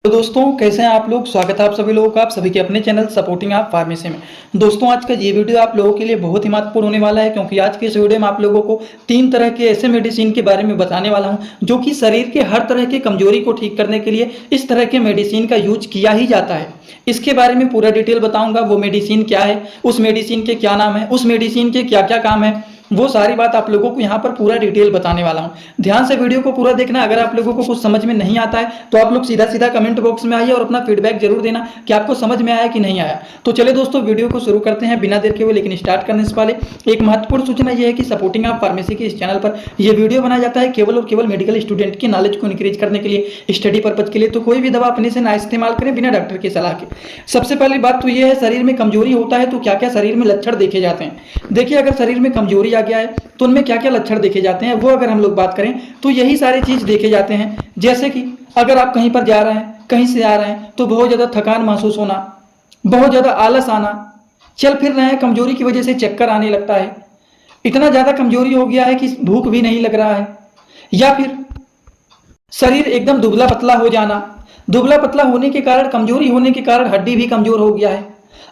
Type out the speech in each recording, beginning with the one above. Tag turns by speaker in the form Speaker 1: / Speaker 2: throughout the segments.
Speaker 1: तो दोस्तों कैसे हैं आप लोग। स्वागत है आप सभी लोगों का आप सभी के अपने चैनल सपोर्टिंग आप फार्मेसी में। दोस्तों आज का ये वीडियो आप लोगों के लिए बहुत ही महत्वपूर्ण होने वाला है, क्योंकि आज के इस वीडियो में आप लोगों को 3 तरह के ऐसे मेडिसिन के बारे में बताने वाला हूं जो कि शरीर के हर तरह की कमजोरी को ठीक करने के लिए इस तरह के मेडिसिन का यूज किया ही जाता है। इसके बारे में पूरा डिटेल बताऊंगा। वो मेडिसिन क्या है, उस मेडिसिन के क्या नाम है, उस मेडिसिन के क्या क्या काम है, वो सारी बात आप लोगों को यहाँ पर पूरा डिटेल बताने वाला हूँ। ध्यान से वीडियो को पूरा देखना। अगर आप लोगों को कुछ समझ में नहीं आता है तो आप लोग सीधा सीधा कमेंट बॉक्स में आइए और अपना फीडबैक जरूर देना कि आपको समझ में आया कि नहीं आया। तो चलिए दोस्तों वीडियो को शुरू करते हैं बिना देर के हुए। लेकिन स्टार्ट करने से पहले एक महत्वपूर्ण सूचना यह है कि सपोर्टिंग आप फार्मेसी के इस चैनल पर यह वीडियो बनाया जाता है केवल और केवल मेडिकल स्टूडेंट की नॉलेज को इंक्रीज करने के लिए, स्टडी पर्पज के लिए। तो कोई भी दवा अपने से ना इस्तेमाल करें बिना डॉक्टर की सलाह के। सबसे पहली बात तो यह है, शरीर में कमजोरी होता है तो क्या क्या शरीर में लक्षण देखे जाते हैं। देखिए, अगर शरीर में कमजोरी आ गया है तो उनमें क्या क्या लक्षण देखे जाते हैं, वो अगर हम लोग बात करें तो यही सारी चीज देखे जाते हैं। जैसे कि अगर आप कहीं पर जा रहे हैं, कहीं से आ रहे हैं तो बहुत ज्यादा थकान महसूस होना, बहुत ज्यादा आलस आना, चल फिर रहे हैं कमजोरी की वजह से चक्कर आने लगता है, इतना ज्यादा कमजोरी हो गया है कि भूख भी नहीं लग रहा है, या फिर शरीर एकदम दुबला पतला हो जाना। दुबला पतला होने के कारण, कमजोरी होने के कारण हड्डी भी कमजोर हो गया है।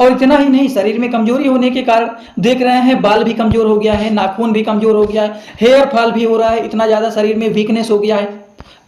Speaker 1: और इतना ही नहीं, शरीर में कमजोरी होने के कारण देख रहे हैं बाल भी कमजोर हो गया है, नाखून भी कमजोर हो गया है, हेयर फॉल भी हो रहा है, इतना ज्यादा शरीर में वीकनेस हो गया है।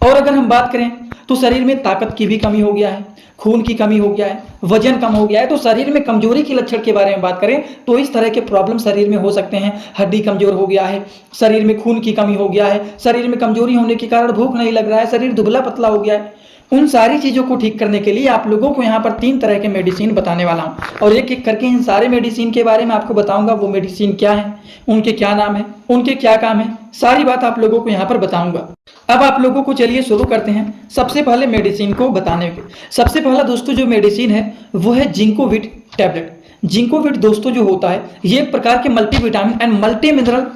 Speaker 1: और अगर हम बात करें तो शरीर में ताकत की भी कमी हो गया है, खून की कमी हो गया है, वजन कम हो गया है। तो शरीर में कमजोरी के लक्षण के बारे में बात करें तो इस तरह के प्रॉब्लम शरीर में हो सकते हैं। हड्डी कमजोर हो गया है, शरीर में खून की कमी हो गया है, शरीर में कमजोरी होने के कारण भूख नहीं लग रहा है, शरीर दुबला पतला हो गया है। उन सारी चीजों को ठीक करने के लिए आप लोगों को यहाँ पर 3 तरह के मेडिसिन बताने वाला हूँ, और एक एक करके इन सारे मेडिसिन के बारे में आपको बताऊंगा। वो मेडिसिन क्या है, उनके क्या नाम है, उनके क्या काम है, सारी बात आप लोगों को यहाँ पर बताऊंगा। अब आप लोगों को चलिए शुरू करते हैं सबसे पहले मेडिसिन को बताने के। सबसे पहला दोस्तों जो मेडिसिन है वो है जिंकोविट टैबलेट। जिंकोविट दोस्तों जो होता है ये एक प्रकार के मल्टीविटामिन एंड मल्टी मिनरल,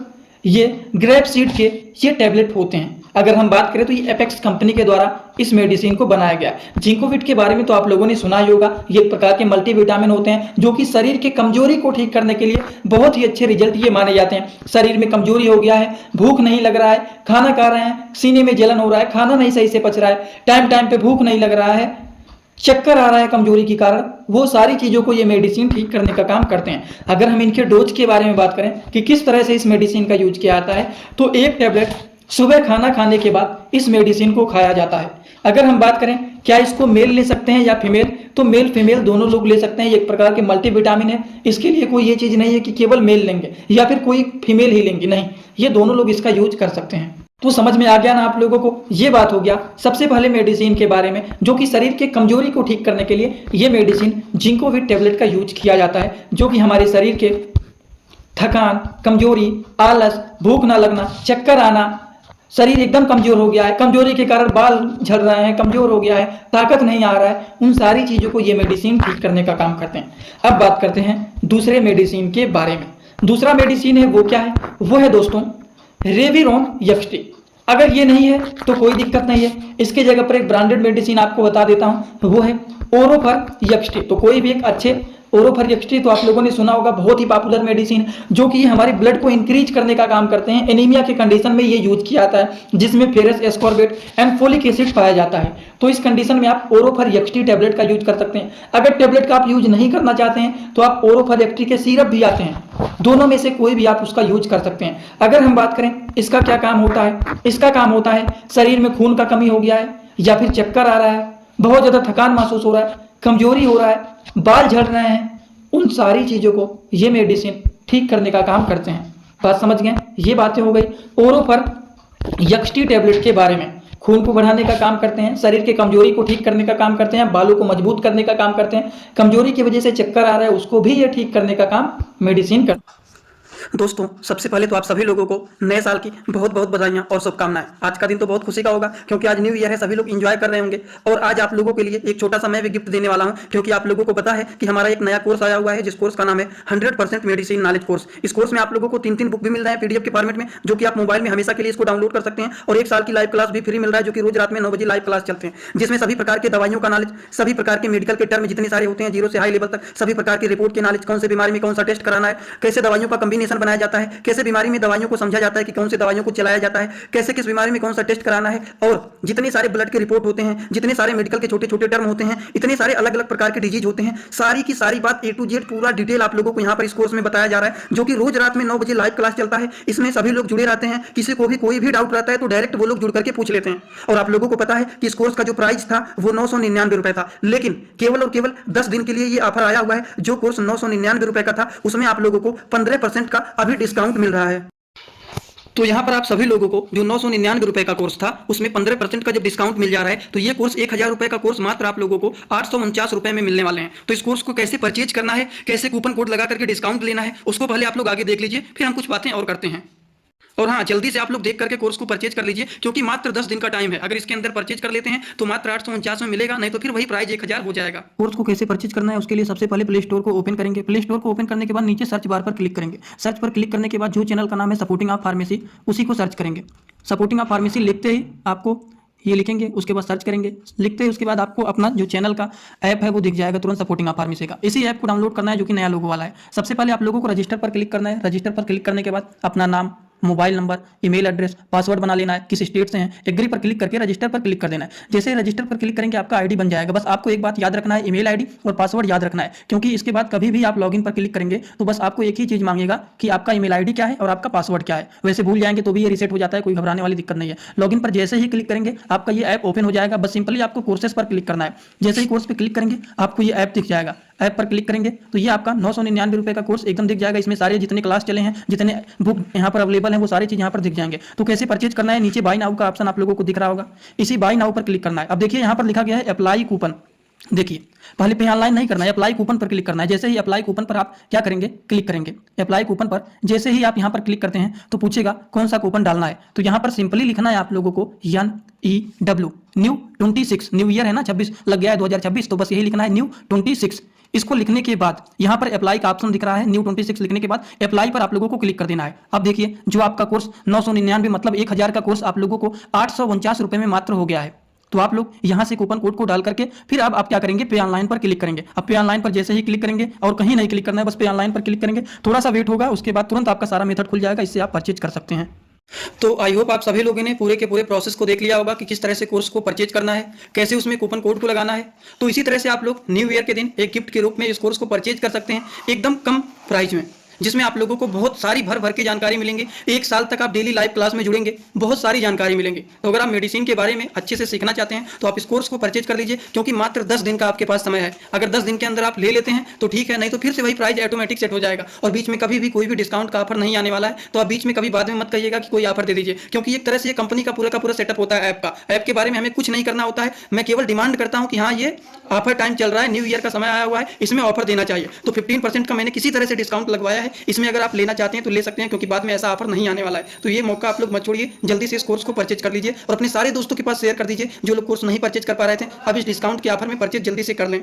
Speaker 1: ये ग्रेप सीड के ये टैबलेट होते हैं। अगर हम बात करें तो ये एपेक्स कंपनी के द्वारा इस मेडिसिन को बनाया गया है। जिंकोविट के बारे में तो आप लोगों ने सुना ही होगा। ये एक प्रकार के मल्टीविटामिन होते हैं जो कि शरीर के कमजोरी को ठीक करने के लिए बहुत ही अच्छे रिजल्ट ये माने जाते हैं। शरीर में कमजोरी हो गया है, भूख नहीं लग रहा है, खाना खा रहे हैं, सीने में जलन हो रहा है, खाना नहीं सही से पच रहा है, टाइम टाइम पे भूख नहीं लग रहा है, चक्कर आ रहा है कमजोरी के कारण, वो सारी चीजों को ये मेडिसिन ठीक करने का काम करते हैं। अगर हम इनके डोज के बारे में बात करें कि किस तरह से इस मेडिसिन का यूज किया जाता है, तो एक टैबलेट सुबह खाना खाने के बाद इस मेडिसिन को खाया जाता है। अगर हम बात करें क्या इसको मेल ले सकते हैं या फीमेल, तो मेल फीमेल दोनों लोग ले सकते हैं। एक प्रकार के मल्टीविटामिन है, इसके लिए कोई ये चीज नहीं है कि केवल मेल लेंगे या फिर कोई फीमेल ही लेंगे, नहीं, ये दोनों लोग इसका यूज कर सकते हैं। तो समझ में आ गया ना आप लोगों को। ये बात हो गया सबसे पहले मेडिसिन के बारे में, जो कि शरीर के कमजोरी को ठीक करने के लिए ये मेडिसिन जिंकोविट टैबलेट का यूज किया जाता है, जो कि हमारे शरीर के थकान, कमजोरी, आलस, भूख ना लगना, चक्कर आना, शरीर एकदम कमजोर हो गया है, कमजोरी के कारण बाल झड़ रहे हैं, कमजोर हो गया है, ताकत नहीं आ रहा है, उन सारी चीजों को ये मेडिसिन ठीक करने का काम करते हैं। अब बात करते हैं दूसरे मेडिसिन के बारे में। दूसरा मेडिसिन है वो क्या है, वो है दोस्तों रेविरोन एक्सटी। अगर ये नहीं है तो कोई दिक्कत नहीं है, इसके जगह पर एक ब्रांडेड मेडिसिन आपको बता देता हूं, वो है ओरोफर एक्सटी। तो कोई भी एक अच्छे ओरोफर एक्सटी तो आप लोगों ने सुना होगा, बहुत ही पॉपुलर मेडिसिन, जो कि हमारे ब्लड को इंक्रीज करने का काम करते हैं। एनीमिया के कंडीशन में ये यूज किया जाता है, जिसमें ferrous ascorbate and folic acid पाया जाता है। तो इस कंडीशन में आप ओरोफर एक्सटी टैबलेट का यूज कर सकते हैं। अगर टैबलेट का आप यूज नहीं करना चाहते हैं तो आप ओरोफर एक्सटी के सिरप भी आते हैं, दोनों में से कोई भी आप उसका यूज कर सकते हैं। अगर हम बात करें इसका क्या काम होता है, इसका काम होता है शरीर में खून का कमी हो गया है, या फिर चक्कर आ रहा है, बहुत ज्यादा थकान महसूस हो रहा है, कमजोरी हो रहा है, बाल झड़ रहे हैं, उन सारी चीजों को ये मेडिसिन ठीक करने का काम करते हैं। बात समझ गए। ये बातें हो गई ओरोफर एक्सटी टैबलेट के बारे में। खून को बढ़ाने का काम करते हैं, शरीर के कमजोरी को ठीक करने का काम करते हैं, बालों को मजबूत करने का काम करते हैं, कमजोरी की वजह से चक्कर आ रहा है उसको भी ये ठीक करने का काम मेडिसिन करते हैं।
Speaker 2: दोस्तों सबसे पहले तो आप सभी लोगों को नए साल की बहुत बहुत बधाइयां और शुभकामनाएं। आज का दिन तो बहुत खुशी का होगा क्योंकि आज न्यू ईयर है, सभी लोग एंजॉय कर रहे होंगे। और आज आप लोगों के लिए एक छोटा सा मैं भी गिफ्ट देने वाला हूं, क्योंकि आप लोगों को पता है कि हमारा एक नया कोर्स आया हुआ है, जिस कोर्स का नाम है 100% मेडिसिन नॉलेज कोर्स। इस कोर्स में आप लोगों को 3 बुक भी मिल रहे हैं पीडीएफ के फॉर्मेट में, जो कि आप मोबाइल में हमेशा के लिए इसको डाउनलोड कर सकते हैं। और 1 साल की लाइव क्लास भी फ्री मिल रहा है, जो कि रोज रात में 9 बजे लाइव क्लास चलते हैं, जिसमें सभी प्रकार के दवाइयों का नॉलेज, सभी प्रकार के मेडिकल के टर्म जितने सारे होते हैं, जीरो से हाई लेवल तक, सभी प्रकार की रिपोर्ट के नॉलेज, कौन से बीमारी में कौन सा टेस्ट कराना है, कैसे दवाइयों का कॉम्बिनेशन जर्नल बनाया जाता है, कैसे बीमारी में दवाइयों को समझा जाता है कि कौन सी दवाइयों को चलाया जाता है, कैसे किस बीमारी में कौन सा टेस्ट कराना है, और जितने सारे ब्लड के रिपोर्ट होते हैं, जितने सारे मेडिकल के छोटे छोटे टर्म होते हैं, इतने सारे अलग अलग प्रकार के डिजीज होते हैं, सारी की सारी बात A to Z पूरा डिटेल आप लोगों को यहाँ पर इस कोर्स में बताया जा रहा है, जो कि रोज रात में 9 बजे लाइव क्लास चलता है। इसमें सभी लोग जुड़े रहते हैं, किसी को भी कोई भी डाउट रहता है तो डायरेक्ट वो लोग जुड़ करके पूछ लेते हैं। और आप लोगों को पता है कि इस कोर्स का जो प्राइस था वो 999 रुपए था, लेकिन केवल और केवल 10 दिन के लिए ये ऑफर आया हुआ है। जो कोर्स 999 रुपए का था उसमें आप लोगों को 15% का अभी डिस्काउंट मिल रहा है। तो यहाँ पर आप सभी लोगों को जो 999 रुपए का कोर्स था उसमें 15% का जब डिस्काउंट मिल जा रहा है, तो ये कोर्स 1000 रुपए का कोर्स मात्र आप लोगों को 849 रुपए में मिलने वाले हैं। तो इस कोर्स को कैसे परचेज करना है, कैसे कूपन कोड लगा करके डिस्काउंट लेना है, उसको पहले आप लोग आगे देख लीजिए, फिर हम कुछ बातें और करते हैं। और हाँ, जल्दी से आप लोग देख करके कोर्स को परचेज कर लीजिए, क्योंकि मात्र 10 दिन का टाइम है। अगर इसके अंदर परचेज कर लेते हैं तो मात्र 849 में मिलेगा, नहीं तो फिर वही प्राइस 1000 हो जाएगा। कोर्स को कैसे परचेज करना है उसके लिए सबसे पहले प्ले स्टोर को ओपन करेंगे। प्ले स्टोर को ओपन करने के बाद नीचे सर्च बार पर क्लिक करेंगे। सर्च पर क्लिक करने के बाद जो चैनल का नाम है सपोर्टिंग ऑफ फार्मेसी, उसी को सर्च करेंगे। सपोर्टिंग ऑफ फार्मेसी लिखते ही आपको ये लिखेंगे, उसके बाद सर्च करेंगे। लिखते ही उसके बाद आपको अपना जो चैनल का ऐप है वो दिख जाएगा तुरंत, सपोर्टिंग ऑफ फार्मेसी का। इसी ऐप को डाउनलोड करना है जो कि नया लोगो वाला है। सबसे पहले आप लोगों को रजिस्टर पर क्लिक करना है। रजिस्टर पर क्लिक करने के बाद अपना नाम, mobile number, email address, password बना लेना है, किस स्टेट से हैं, एग्री पर क्लिक करके रजिस्टर पर क्लिक कर देना है। जैसे रजिस्टर पर क्लिक करेंगे आपका आईडी बन जाएगा। बस आपको एक बात याद रखना है, ईमेल आईडी और पासवर्ड याद रखना है, क्योंकि इसके बाद कभी भी आप लॉगिन पर क्लिक करेंगे तो बस आपको एक ही चीज मांगेगा कि आपका ईमेल आईडी क्या है और आपका पासवर्ड क्या है। वैसे भूल जाएंगे तो भी ये रीसेट हो जाता है, कोई घबराने वाली दिक्कत नहीं है। लॉगिन पर जैसे ही क्लिक करेंगे आपका ये ऐप ओपन हो जाएगा। बस सिंपली आपको कोर्सेज पर क्लिक करना है। जैसे ही कोर्स पर क्लिक करेंगे आपको ये ऐप दिख जाएगा। ऐप पर क्लिक करेंगे तो ये आपका 999 रुपए का कोर्स एकदम दिख जाएगा। इसमें सारे जितने क्लास चले हैं, जितने बुक यहाँ पर अवेलेबल हैं, वो सारी चीज़ यहाँ पर दिख जाएंगे। तो कैसे परचेज करना है, नीचे बाय नाउ का ऑप्शन आप लोगों को दिख रहा होगा, इसी बाय नाउ पर क्लिक करना है। अब देखिए यहाँ पर लिखा गया है अप्लाई कूपन। देखिए पहले पे ऑनलाइन नहीं करना है, अप्लाई कूपन पर क्लिक करना है। जैसे ही अप्लाई कूपन पर आप क्या करेंगे, क्लिक करेंगे। अप्लाई कूपन पर जैसे ही आप यहाँ पर क्लिक करते हैं तो पूछेगा कौन सा कूपन डालना है। तो यहाँ पर सिंपली लिखना है आप लोगों को NEW, न्यू 26, न्यू ईयर है ना, 26 लग गया है 2026, तो बस यही लिखना है न्यू 26। इसको लिखने के बाद यहाँ पर अप्लाई का ऑप्शन दिख रहा है, न्यू 26 लिखने के बाद अप्लाई पर आप लोगों को क्लिक कर देना है। अब देखिए जो आपका कोर्स 999 मतलब 1000 का कोर्स आप लोगों को 849 रुपए में मात्र हो गया है। तो आप लोग यहाँ से कूपन कोड को डाल करके फिर अब आप क्या करेंगे, पे ऑनलाइन पर क्लिक करेंगे। अब पे ऑनलाइन पर जैसे ही क्लिक करेंगे, और कहीं नहीं क्लिक करना है, बस पे ऑनलाइन पर क्लिक करेंगे। थोड़ा सा वेट होगा, उसके बाद तुरंत आपका सारा मेथड खुल जाएगा, इससे आप परचेज कर सकते हैं। तो आई होप आप सभी लोगों ने पूरे के पूरे प्रोसेस को देख लिया होगा कि किस तरह से कोर्स को परचेज करना है, कैसे उसमें कूपन कोड को लगाना है। तो इसी तरह से आप लोग न्यू ईयर के दिन एक गिफ्ट के रूप में इस कोर्स को परचेज कर सकते हैं एकदम कम प्राइस में, जिसमें आप लोगों को बहुत सारी भर भर की जानकारी मिलेंगे। 1 साल तक आप डेली लाइव क्लास में जुड़ेंगे, बहुत सारी जानकारी मिलेंगी। तो अगर आप मेडिसिन के बारे में अच्छे से सीखना चाहते हैं तो आप इस कोर्स को परचेज कर लीजिए, क्योंकि मात्र 10 दिन का आपके पास समय है। अगर 10 दिन के अंदर आप ले लेते हैं तो ठीक है, नहीं तो फिर से वही प्राइस ऑटोमेटिक सेट हो जाएगा और बीच में कभी भी कोई भी डिस्काउंट का ऑफर नहीं आने वाला है। तो आप बीच में कभी बाद में मत कहिएगा कि कोई ऑफर दे दीजिए, क्योंकि एक तरह से ये कंपनी का पूरा सेटअप होता है। ऐप के बारे में हमें कुछ नहीं करना होता है। मैं केवल डिमांड करता हूँ कि हाँ, ये ऑफर टाइम चल रहा है, न्यू ईयर का समय आया हुआ है, इसमें ऑफर देना चाहिए। तो 15% का मैंने किसी तरह से डिस्काउंट लगवाया है, इसमें अगर आप लेना चाहते हैं तो ले सकते हैं, क्योंकि बाद में ऐसा ऑफर नहीं आने वाला है। तो ये मौका आप लोग मत छोड़िए, जल्दी से इस कोर्स को परचेज कर लीजिए और अपने सारे दोस्तों के पास शेयर कर दीजिए जो लोग कोर्स नहीं परचेज कर पा रहे थे। अब इस डिस्काउंट के ऑफर में परचेज जल्दी से कर लें।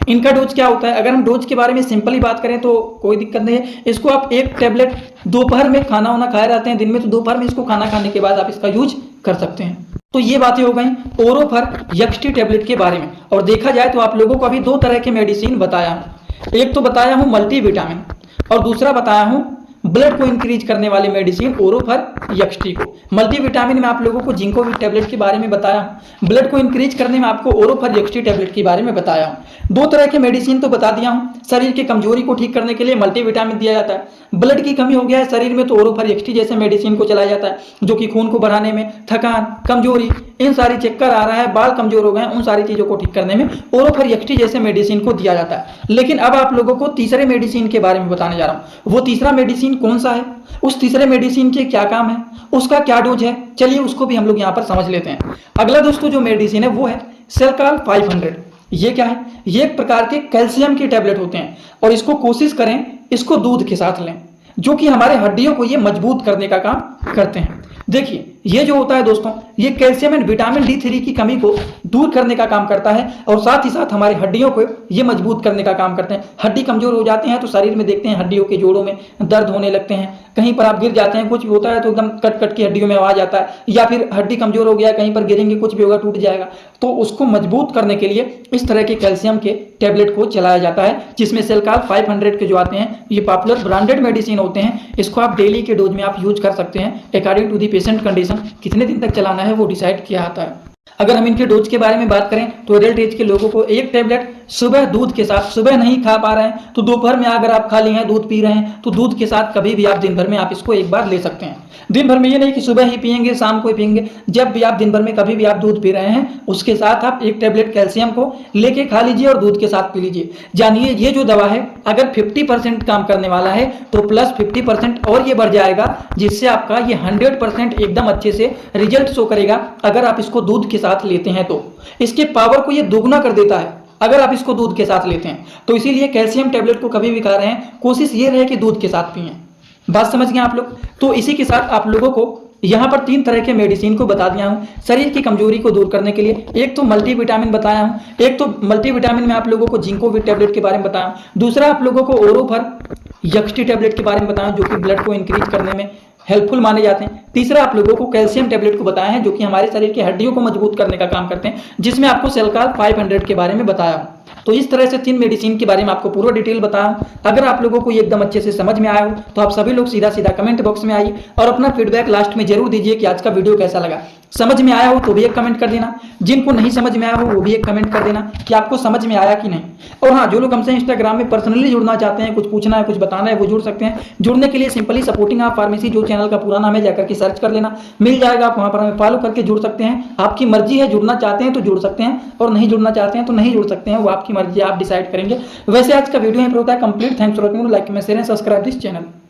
Speaker 1: इनका डोज क्या होता है, अगर हम डोज के बारे में सिंपली बात करें तो कोई दिक्कत नहीं है। इसको आप एक टैबलेट दोपहर में खाना वाना खाए रहते हैं दिन में, तो दोपहर में इसको खाना खाने के बाद आप इसका यूज कर सकते हैं। तो ये बातें हो गई ओरोफर यक्सटी टैबलेट के बारे में। और देखा जाए तो आप लोगों को अभी 2 तरह के मेडिसिन बताया हूँ। एक तो बताया हूँ मल्टीविटामिन और दूसरा बताया हूँ ब्लड को इंक्रीज करने वाले मेडिसिन ओरोफर यक्सटी को। मल्टीविटामिन में आप लोगों को जिंको भी टैबलेट के बारे में बताया हूँ, ब्लड को इंक्रीज करने में आपको ओरोफर यक्सटी टैबलेट के बारे में बताया हूँ। 2 तरह के मेडिसिन तो बता दिया हूँ। शरीर की कमजोरी को ठीक करने के लिए मल्टीविटामिन दिया जाता है, ब्लड की कमी हो गया है शरीर में तो ओरोफर यक्सटी जैसे मेडिसिन को चलाया जाता है, जो कि खून को बढ़ाने में, थकान, कमजोरी, इन सारी चक्कर आ रहा है, बाल कमजोर हो गए हैं, उन सारी चीजों को ठीक करने में ओरोफर यक्सटी जैसे मेडिसिन को दिया जाता है। लेकिन अब आप लोगों को तीसरे मेडिसिन के बारे में बताने जा रहा हूँ। वो तीसरा मेडिसिन कौन सा है, उस तीसरे मेडिसिन के क्या काम है, उसका क्या डोज है, चलिए उसको भी हम लोग यहाँ पर समझ लेते हैं। अगला दोस्तों जो मेडिसिन है वो है सेल्काल 500। ये क्या है, ये एक प्रकार के कैल्शियम के टैबलेट होते हैं और इसको कोशिश करें इसको दूध के साथ लें, जो कि हमारे हड्डियों को ये मजबूत करने का काम करते हैं। देखिए ये जो होता है दोस्तों, ये कैल्शियम एंड विटामिन D3 की कमी को दूर करने का काम करता है और साथ ही साथ हमारी हड्डियों को ये मजबूत करने का काम करते हैं। हड्डी कमजोर हो जाते हैं तो शरीर में देखते हैं हड्डियों के जोड़ों में दर्द होने लगते हैं, कहीं पर आप गिर जाते हैं, कुछ भी होता है तो एकदम कट कट की हड्डियों में आवाज आता है, या फिर हड्डी कमजोर हो गया, कहीं पर गिरेंगे कुछ भी होगा टूट जाएगा। तो उसको मजबूत करने के लिए इस तरह के कैल्शियम के टैबलेट को चलाया जाता है, जिसमें सेलकाल 500 के जो आते हैं ये पॉपुलर ब्रांडेड मेडिसिन होते हैं। इसको आप डेली के डोज में आप यूज कर सकते हैं। According to the patient condition कितने दिन तक चलाना है वो डिसाइड किया जाता है। अगर हम इनके डोज के बारे में बात करें तो एडल्ट एज के लोगों को एक टैबलेट सुबह दूध के साथ, सुबह नहीं खा पा रहे हैं तो दोपहर में अगर आप खा लिए हैं, दूध पी रहे हैं तो दूध के साथ कभी भी आप दिन भर में आप इसको एक बार ले सकते हैं। दिन भर में ये नहीं कि सुबह ही पिएंगे शाम को ही पिएंगे, जब भी आप दिन भर में कभी भी आप दूध पी रहे हैं उसके साथ आप एक टैबलेट कैल्शियम को लेके खा लीजिए और दूध के साथ पी लीजिए। जानिए ये जो दवा है अगर 50% काम करने वाला है तो प्लस 50% और ये बढ़ जाएगा, जिससे आपका ये 100% एकदम अच्छे से रिजल्ट शो करेगा। अगर आप इसको दूध के साथ लेते हैं तो इसके पावर को ये दोगुना कर देता है अगर आप इसको दूध के साथ लेते हैं। तो इसीलिए कैल्शियम टैबलेट को कभी भी खा रहे हैं कोशिश ये रहे कि दूध के साथ पिएं। बात समझ गए आप लोग? तो इसी के साथ आप लोगों को यहाँ पर 3 तरह के मेडिसिन को बता दिया हूँ शरीर की कमजोरी को दूर करने के लिए। एक तो मल्टीविटामिन बताया हूँ, एक तो मल्टीविटामिन में आप लोगों को जिंकोविट टैबलेट के बारे में बताया हूँ, दूसरा आप लोगों को ओरोफर यक्सटी टैबलेट के बारे में बताया जो कि ब्लड को इंक्रीज करने में हेल्पफुल माने जाते हैं, तीसरा आप लोगों को कैल्शियम टैबलेट को बताया है जो कि हमारे शरीर की हड्डियों को मजबूत करने का काम करते हैं, जिसमें आपको सेलकाल 500 के बारे में बताया हूँ। तो इस तरह से 3 मेडिसिन के बारे में आपको पूरा डिटेल बताया। अगर आप लोगों को ये एकदम अच्छे से समझ में आया हो तो आप सभी लोग सीधा सीधा कमेंट बॉक्स में आइए और अपना फीडबैक लास्ट में जरूर दीजिए कि आज का वीडियो कैसा लगा। समझ में आया हो तो भी एक कमेंट कर देना, जिनको नहीं समझ में आया हो वो भी एक कमेंट कर देना कि आपको समझ में आया कि नहीं। और हाँ, जो लोग हमसे इंस्टाग्राम में पर्सनली जुड़ना चाहते हैं, कुछ पूछना है, कुछ बताना है, वो जुड़ सकते हैं। जुड़ने के लिए सिंपली सपोर्टिंग आप फार्मेसी जो चैनल का पूरा नाम है जाकर के सर्च कर लेना, मिल जाएगा। आप वहाँ पर हमें फॉलो करके जुड़ सकते हैं। आपकी मर्जी है, जुड़ना चाहते हैं तो जुड़ सकते हैं और नहीं जुड़ना चाहते हैं तो नहीं जुड़ सकते हैं, वो आपकी मर्जी, आप डिसाइड करेंगे। वैसे आज का वीडियो यहाँ पर होता है complete. Thanks for watching, like, comment, share and subscribe this channel.